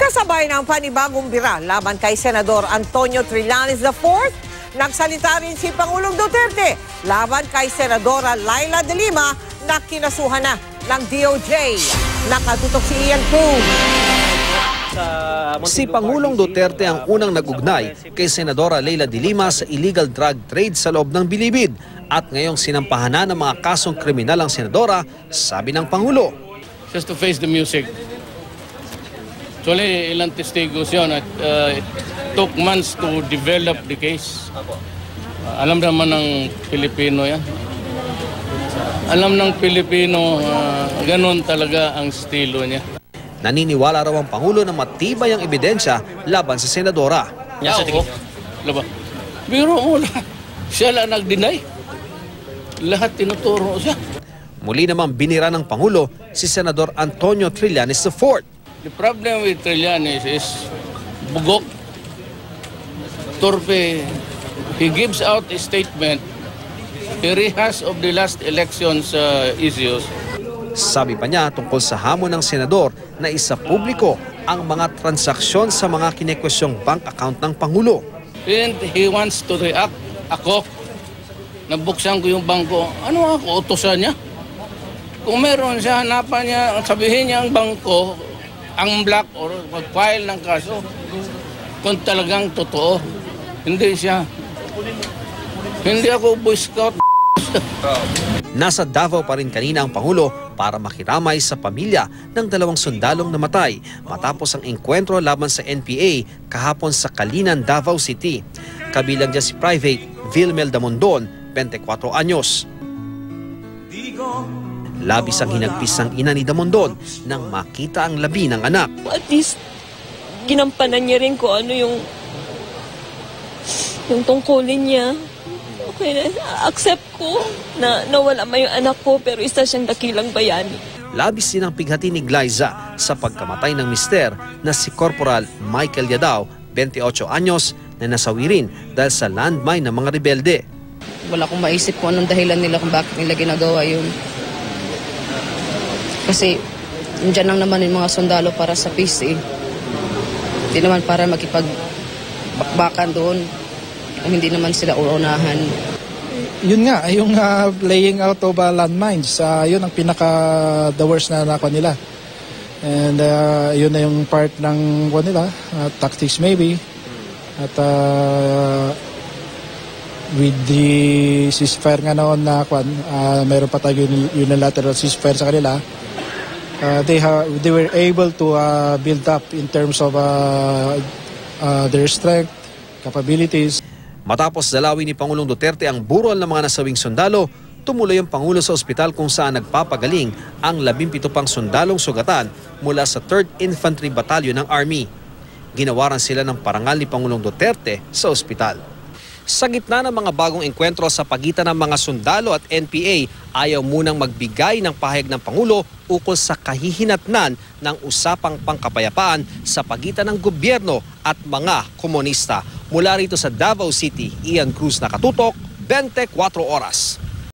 Kasabay ng panibagong bira laban kay Senador Antonio Trillanes IV, nagsalita rin si Pangulong Duterte laban kay Senadora Laila de Lima na kinasuhan na ng DOJ. Nakatutok si Ian Cruz. Si Pangulong Duterte ang unang nagugnay kay Senadora Laila de Lima sa illegal drug trade sa loob ng Bilibid. At ngayong sinampahan na ng mga kasong kriminal ang senadora, sabi ng Pangulo. Just to face the music. Actually, ilang testigos yun at it took months to develop the case. Alam naman ng Pilipino yan. Alam ng Pilipino, ganun talaga ang estilo niya. Naniniwala raw ang Pangulo na matibay ang ebidensya laban sa senadora. Biro mo lang, siya lang nag-deny. Lahat tinuturo siya. Muli namang binira ng Pangulo si Senador Antonio Trillanes IV. The problem with Trillanes is bugok, torpe. He gives out a statement, a rehash of the last elections issues. Sabi pa niya tungkol sa hamon ng senador na isa publiko ang mga transaksyon sa mga kinekwestyong bank account ng Pangulo. And he wants to react. Ako, nabuksan ko yung bangko. Ano ako, utosan niya? Kung meron siya, hanapan niya, sabihin niya ang bangko, ang black or mag-file ng kaso kung talagang totoo. Hindi siya. Hindi ako Boy Scout. Nasa Davao pa rin kanina ang Pangulo para makiramay sa pamilya ng dalawang sundalong namatay matapos ang engkwentro laban sa NPA kahapon sa Kalinan, Davao City. Kabilang dyan si Private Vilmel Damondon, 24 anyos. Labis ang hinagpis ng ina ni Damondon nang makita ang labi ng anak. At least, ginampanan niya rin kung ano yung tungkulin niya. Okay na, accept ko na nawala man yung anak ko pero isa siyang dakilang bayani. Labis din ang pighati ni Glyza sa pagkamatay ng mister na si Corporal Michael Yadao, 28 anyos, na nasawi rin dahil sa landmine ng mga rebelde. Wala akong maisip kung anong dahilan nila kung bakit nila ginagawa yun. Kasi dyan lang naman yung mga sundalo para sa peace eh. Hindi naman para makipagbakbakan doon kung hindi naman sila uunahan. Yun nga, yung laying out of landmines, yun ang the worst na nako nila. And yun na yung part ng nila, tactics maybe. At with the ceasefire nga noon na mayroon pa tayo unilateral ceasefire sa kanila. They were able to build up in terms of their strength, capabilities. Matapos dalawin ni Pangulong Duterte ang burol ng mga nasawing sundalo, tumuloy ang Pangulo sa ospital kung saan nagpapagaling ang 17 pang sundalong sugatan mula sa 3rd Infantry Battalion ng Army. Ginawaran sila ng parangal ni Pangulong Duterte sa ospital. Sa gitna ng mga bagong engkwentro sa pagitan ng mga sundalo at NPA, ayaw munang magbigay ng pahayag ng Pangulo ukol sa kahihinatnan ng usapang pangkapayapaan sa pagitan ng gobyerno at mga komunista. Mula rito sa Davao City, Ian Cruz, nakatutok, 24 oras.